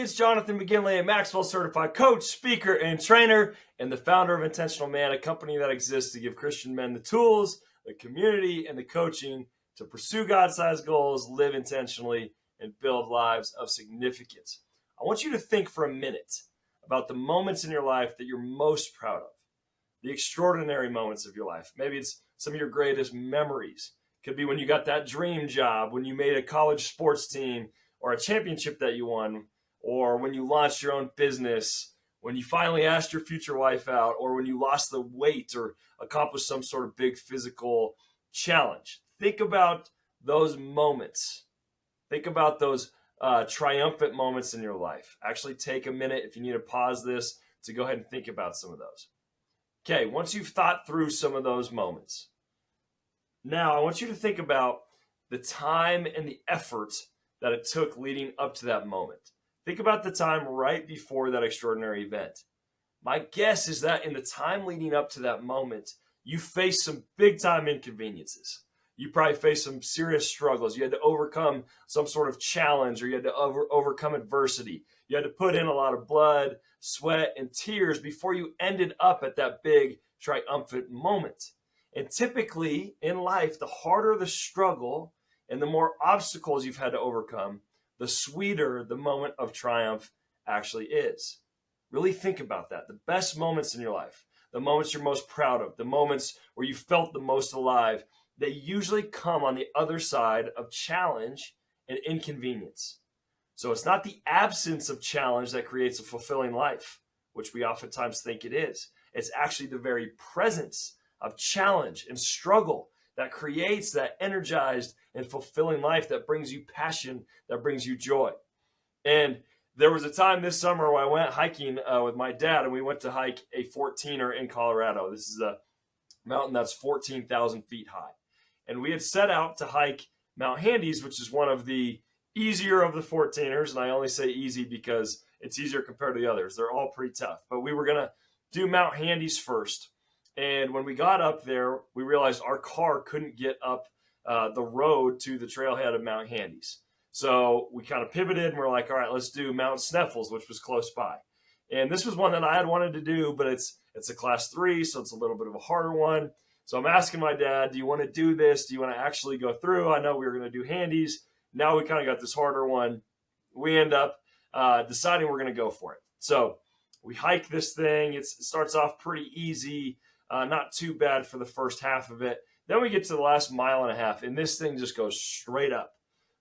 it's Jonathan McGinley, a Maxwell certified coach, speaker, and trainer, and the founder of Intentional Man, a company that exists to give Christian men the tools, the community, and the coaching to pursue God-sized goals, live intentionally, and build lives of significance. I want you to think for a minute about the moments in your life that you're most proud of, the extraordinary moments of your life. Maybe it's some of your greatest memories. Could be when you got that dream job, when you made a college sports team, or a championship that you won, or when you launched your own business, when you finally asked your future wife out, or when you lost the weight or accomplished some sort of big physical challenge. Think about those moments. Think about those triumphant moments in your life. Actually take a minute, if you need to pause this, to go ahead and think about some of those. Okay, once you've thought through some of those moments, now I want you to think about the time and the effort that it took leading up to that moment. Think about the time right before that extraordinary event. My guess is that in the time leading up to that moment, you faced some big time inconveniences. You probably faced some serious struggles. You had to overcome some sort of challenge, or you had to overcome adversity. You had to put in a lot of blood, sweat, and tears before you ended up at that big triumphant moment. And typically in life, the harder the struggle and the more obstacles you've had to overcome, the sweeter the moment of triumph actually is. Really think about that. The best moments in your life, the moments you're most proud of, the moments where you felt the most alive, they usually come on the other side of challenge and inconvenience. So it's not the absence of challenge that creates a fulfilling life, which we oftentimes think it is. It's actually the very presence of challenge and struggle that creates that energized and fulfilling life that brings you passion, that brings you joy. And there was a time this summer where I went hiking with my dad, and we went to hike a 14er in Colorado. This is a mountain that's 14,000 feet high. And we had set out to hike Mount Handies, which is one of the easier of the 14ers. And I only say easy because it's easier compared to the others. They're all pretty tough. But we were going to do Mount Handies first. And when we got up there, we realized our car couldn't get up the road to the trailhead of Mount Handies. So we kind of pivoted and we're like, all right, let's do Mount Sneffels, which was close by. And this was one that I had wanted to do, but it's a class 3, so it's a little bit of a harder one. So I'm asking my dad, do you want to do this? Do you want to actually go through? I know we were going to do Handies. Now we kind of got this harder one. We end up deciding we're going to go for it. So we hike this thing. It starts off pretty easy. Not too bad for the first half of it. Then we get to the last mile and a half, and this thing just goes straight up.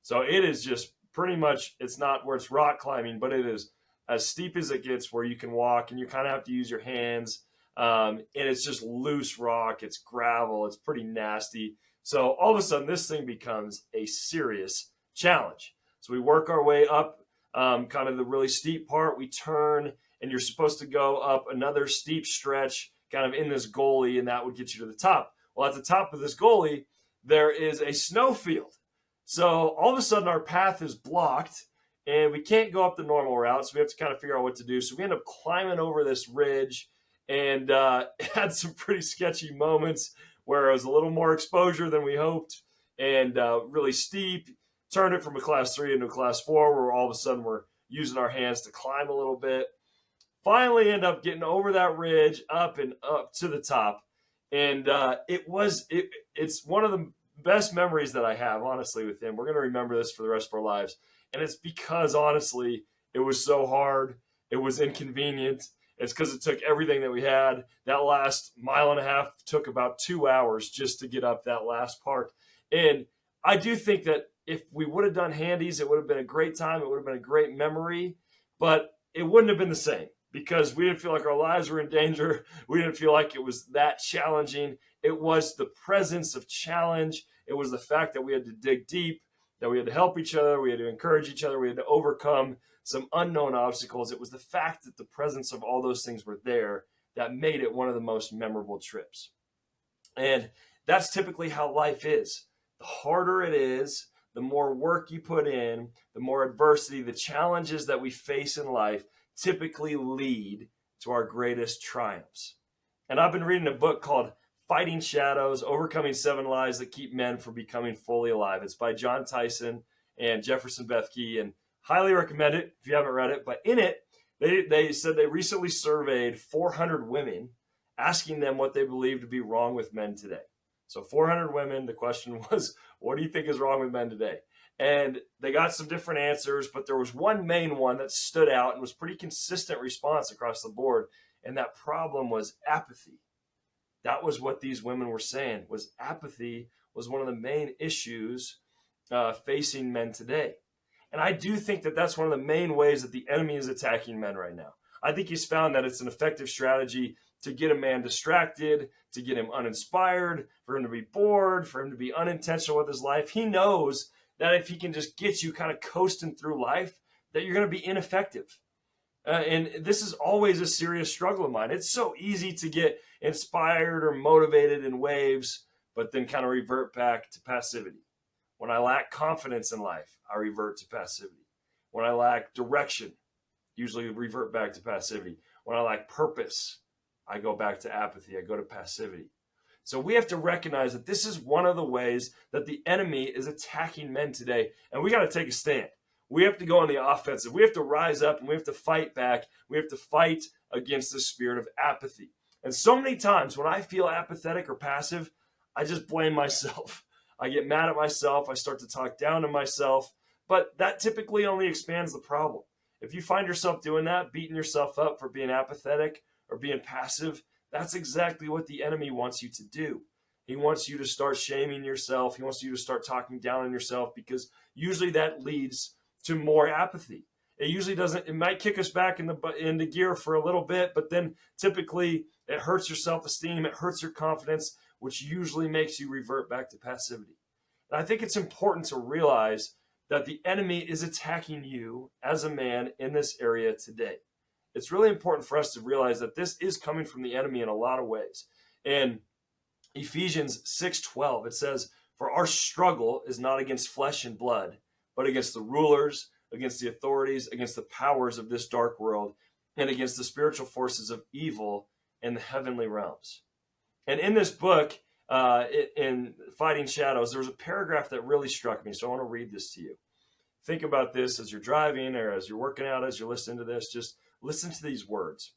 So it is just pretty much, it's not where it's rock climbing, but it is as steep as it gets where you can walk and you kind of have to use your hands. And it's just loose rock. It's gravel. It's pretty nasty. So all of a sudden, this thing becomes a serious challenge. So we work our way up kind of the really steep part. We turn, and you're supposed to go up another steep stretch kind of in this gully, and that would get you to the top. Well, at the top of this gully, there is a snow field. So all of a sudden, our path is blocked, and we can't go up the normal route, so we have to kind of figure out what to do. So we end up climbing over this ridge, and had some pretty sketchy moments where it was a little more exposure than we hoped, and really steep. Turned it from a class 3 into a class 4, where all of a sudden we're using our hands to climb a little bit. Finally end up getting over that ridge, up and up to the top. And it's one of the best memories that I have, honestly, with him. We're going to remember this for the rest of our lives. And it's because, honestly, it was so hard. It was inconvenient. It's because it took everything that we had. That last mile and a half took about 2 hours just to get up that last part. And I do think that if we would have done Handies, it would have been a great time. It would have been a great memory. But it wouldn't have been the same, because we didn't feel like our lives were in danger. We didn't feel like it was that challenging. It was the presence of challenge. It was the fact that we had to dig deep, that we had to help each other, we had to encourage each other, we had to overcome some unknown obstacles. It was the fact that the presence of all those things were there that made it one of the most memorable trips. And that's typically how life is. The harder it is, the more work you put in, the more adversity, the challenges that we face in life typically lead to our greatest triumphs. And I've been reading a book called Fighting Shadows, Overcoming 7 Lies That Keep Men from Becoming Fully Alive. It's by John Tyson and Jefferson Bethke. And Highly recommend it if you haven't read it. But in it, they said they recently surveyed 400 women, asking them what they believe to be wrong with men today. So 400 women, the question was, what do you think is wrong with men today? And they got some different answers, but there was one main one that stood out and was pretty consistent response across the board. And that problem was apathy. That was what these women were saying, was apathy was one of the main issues facing men today. And I do think that that's one of the main ways that the enemy is attacking men right now. I think he's found that it's an effective strategy to get a man distracted, to get him uninspired, for him to be bored, for him to be unintentional with his life. He knows that if he can just get you kind of coasting through life, that you're going to be ineffective. And this is always a serious struggle of mine. It's so easy to get inspired or motivated in waves, but then kind of revert back to passivity. When I lack confidence in life, I revert to passivity. When I lack direction, usually revert back to passivity. When I lack purpose, I go back to apathy. I go to passivity. So we have to recognize that this is one of the ways that the enemy is attacking men today. And we got to take a stand. We have to go on the offensive. We have to rise up and we have to fight back. We have to fight against the spirit of apathy. And so many times when I feel apathetic or passive, I just blame myself. I get mad at myself. I start to talk down to myself. But that typically only expands the problem. If you find yourself doing that, beating yourself up for being apathetic or being passive, that's exactly what the enemy wants you to do. He wants you to start shaming yourself. He wants you to start talking down on yourself, because usually that leads to more apathy. It usually doesn't, it might kick us back into gear for a little bit, but then typically it hurts your self-esteem, it hurts your confidence, which usually makes you revert back to passivity. And I think it's important to realize that the enemy is attacking you as a man in this area today. It's really important for us to realize that this is coming from the enemy in a lot of ways. In Ephesians 6:12, it says, "For our struggle is not against flesh and blood, but against the rulers, against the authorities, against the powers of this dark world, and against the spiritual forces of evil in the heavenly realms." And in this book, in Fighting Shadows, there was a paragraph that really struck me. So I want to read this to you. Think about this as you're driving or as you're working out, as you're listening to this. Just listen to these words.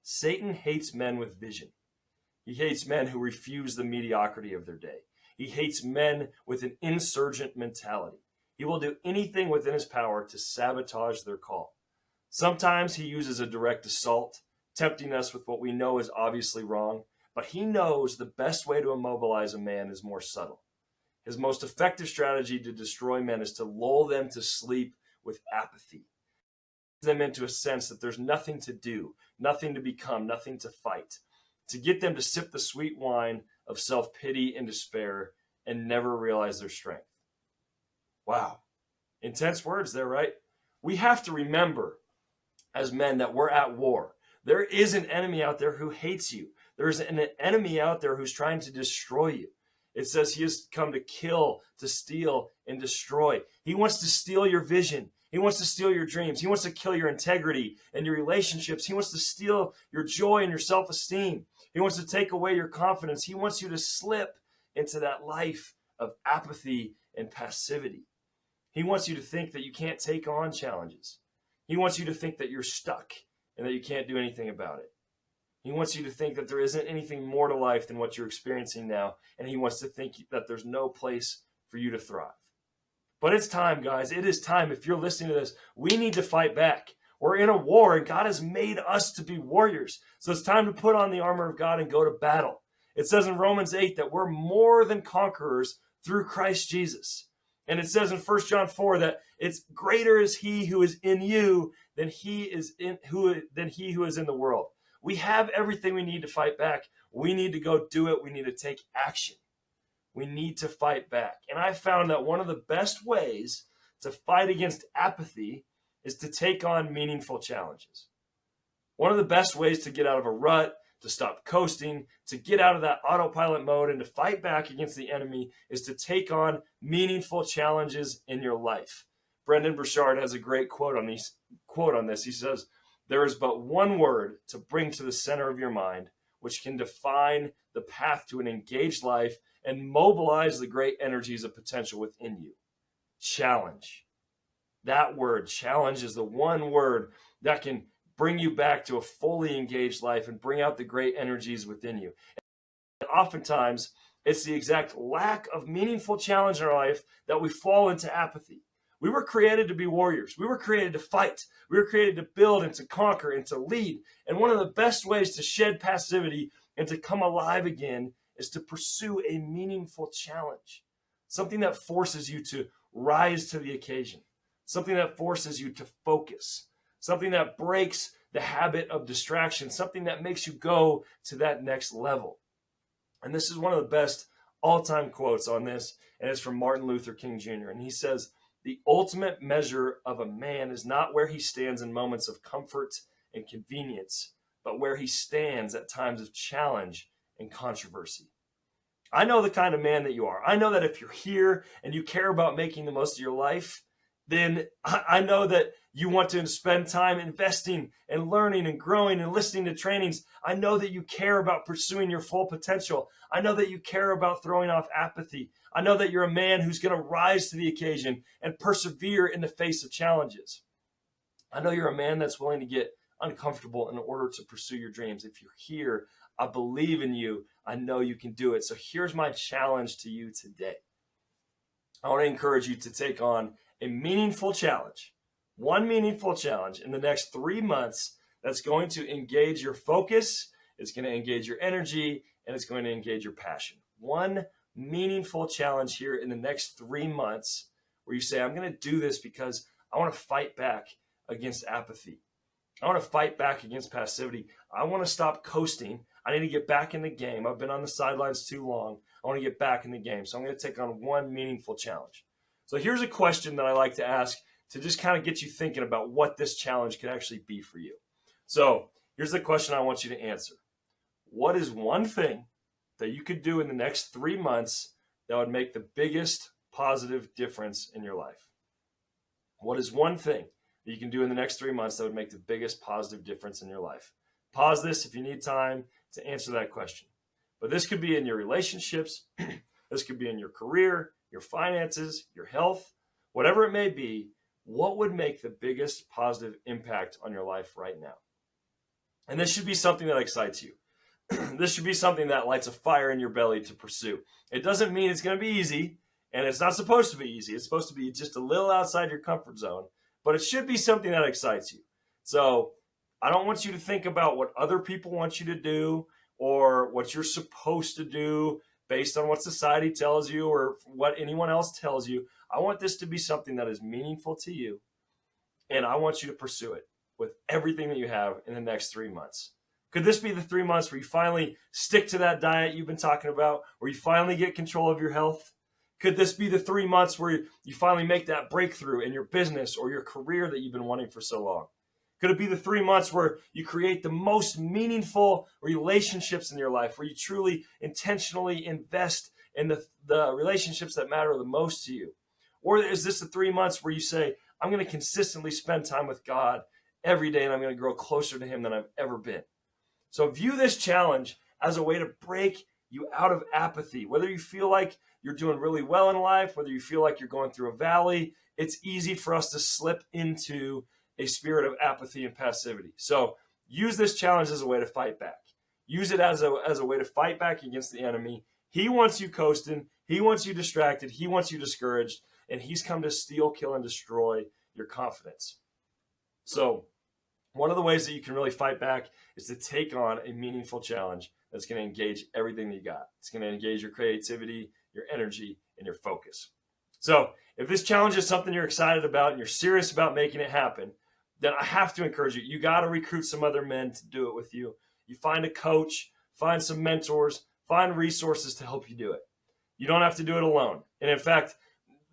Satan hates men with vision. He hates men who refuse the mediocrity of their day. He hates men with an insurgent mentality. He will do anything within his power to sabotage their call. Sometimes he uses a direct assault, tempting us with what we know is obviously wrong, but he knows the best way to immobilize a man is more subtle. His most effective strategy to destroy men is to lull them to sleep with apathy, them into a sense that there's nothing to do, nothing to become, nothing to fight, to get them to sip the sweet wine of self-pity and despair and never realize their strength. Wow. Intense words there, right? We have to remember as men that we're at war. There is an enemy out there who hates you. There's an enemy out there who's trying to destroy you. It says he has come to kill, to steal, and destroy. He wants to steal your vision. He wants to steal your dreams. He wants to kill your integrity and your relationships. He wants to steal your joy and your self-esteem. He wants to take away your confidence. He wants you to slip into that life of apathy and passivity. He wants you to think that you can't take on challenges. He wants you to think that you're stuck and that you can't do anything about it. He wants you to think that there isn't anything more to life than what you're experiencing now, and he wants to think that there's no place for you to thrive. But it's time, guys. It is time. If you're listening to this, we need to fight back. We're in a war, and God has made us to be warriors. So it's time to put on the armor of God and go to battle. It says in Romans 8 that we're more than conquerors through Christ Jesus. And it says in 1 John 4 that it's greater is he who is in you than he who is in the world. We have everything we need to fight back. We need to go do it. We need to take action. We need to fight back. And I found that one of the best ways to fight against apathy is to take on meaningful challenges. One of the best ways to get out of a rut, to stop coasting, to get out of that autopilot mode and to fight back against the enemy is to take on meaningful challenges in your life. Brendan Burchard has a great quote on this. He says, "There is but one word to bring to the center of your mind, which can define the path to an engaged life and mobilize the great energies of potential within you. Challenge." That word, challenge, is the one word that can bring you back to a fully engaged life and bring out the great energies within you. And oftentimes, it's the exact lack of meaningful challenge in our life that we fall into apathy. We were created to be warriors. We were created to fight. We were created to build and to conquer and to lead. And one of the best ways to shed passivity and to come alive again is to pursue a meaningful challenge, something that forces you to rise to the occasion, something that forces you to focus, something that breaks the habit of distraction, something that makes you go to that next level. And this is one of the best all-time quotes on this, and it's from Martin Luther King Jr. And he says, "The ultimate measure of a man is not where he stands in moments of comfort and convenience, but where he stands at times of challenge and controversy." I know the kind of man that you are. I know that if you're here and you care about making the most of your life, then I know that you want to spend time investing and learning and growing and listening to trainings. I know that you care about pursuing your full potential. I know that you care about throwing off apathy. I know that you're a man who's going to rise to the occasion and persevere in the face of challenges. I know you're a man that's willing to get uncomfortable in order to pursue your dreams. If you're here, I believe in you. I know you can do it. So here's my challenge to you today. I want to encourage you to take on a meaningful challenge, one meaningful challenge in the next 3 months that's going to engage your focus, it's going to engage your energy, and it's going to engage your passion. One meaningful challenge here in the next 3 months where you say, I'm going to do this because I want to fight back against apathy. I want to fight back against passivity. I want to stop coasting. I need to get back in the game. I've been on the sidelines too long. I want to get back in the game. So I'm going to take on one meaningful challenge. So here's a question that I like to ask to just kind of get you thinking about what this challenge could actually be for you. So here's the question I want you to answer. What is one thing that you could do in the next 3 months that would make the biggest positive difference in your life? What is one thing that you can do in the next 3 months that would make the biggest positive difference in your life? Pause this if you need time to answer that question. But this could be in your relationships. This could be in your career, your finances, your health, whatever it may be. What would make the biggest positive impact on your life right now? And this should be something that excites you. This should be something that lights a fire in your belly to pursue. It doesn't mean it's going to be easy, and it's not supposed to be easy. It's supposed to be just a little outside your comfort zone, but it should be something that excites you. So I don't want you to think about what other people want you to do or what you're supposed to do based on what society tells you or what anyone else tells you. I want this to be something that is meaningful to you, and I want you to pursue it with everything that you have in the next 3 months. Could this be the 3 months where you finally stick to that diet you've been talking about, where you finally get control of your health? Could this be the 3 months where you finally make that breakthrough in your business or your career that you've been wanting for so long? Could it be the 3 months where you create the most meaningful relationships in your life, where you truly intentionally invest in the relationships that matter the most to you? Or is this the 3 months where you say, I'm going to consistently spend time with God every day and I'm going to grow closer to Him than I've ever been? So view this challenge as a way to break you out of apathy. Whether you feel like you're doing really well in life, whether you feel like you're going through a valley, it's easy for us to slip into a spirit of apathy and passivity. So use this challenge as a way to fight back. Use it as a way to fight back against the enemy. He wants you coasting. He wants you distracted. He wants you discouraged. And he's come to steal, kill, and destroy your confidence. So one of the ways that you can really fight back is to take on a meaningful challenge that's going to engage everything that you got. It's going to engage your creativity, your energy, and your focus. So if this challenge is something you're excited about and you're serious about making it happen, then I have to encourage you. You got to recruit some other men to do it with you. You find a coach, find some mentors, find resources to help you do it. You don't have to do it alone. And in fact,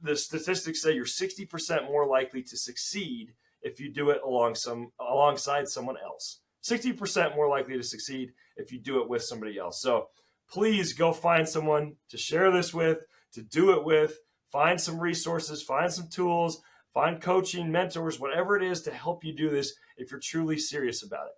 the statistics say you're 60% more likely to succeed if you do it alongside someone else. 60% more likely to succeed if you do it with somebody else. So please go find someone to share this with, to do it with. Find some resources, find some tools, find coaching, mentors, whatever it is to help you do this if you're truly serious about it.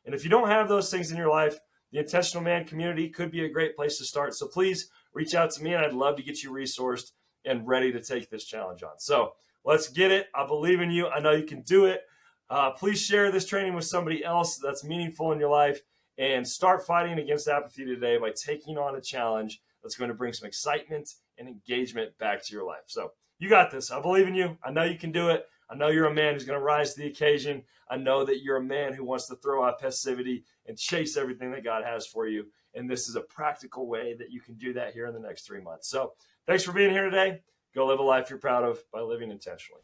And if you don't have those things in your life, the Intentional Man community could be a great place to start. So please reach out to me and I'd love to get you resourced and ready to take this challenge on. So Let's get it. I believe in you. I know you can do it. Please share this training with somebody else that's meaningful in your life, and start fighting against apathy today by taking on a challenge that's going to bring some excitement and engagement back to your life. So you got this. I believe in you. I know you can do it. I know you're a man who's going to rise to the occasion. I know that you're a man who wants to throw out passivity and chase everything that God has for you. And this is a practical way that you can do that here in the next 3 months. So thanks for being here today. Go live a life you're proud of by living intentionally.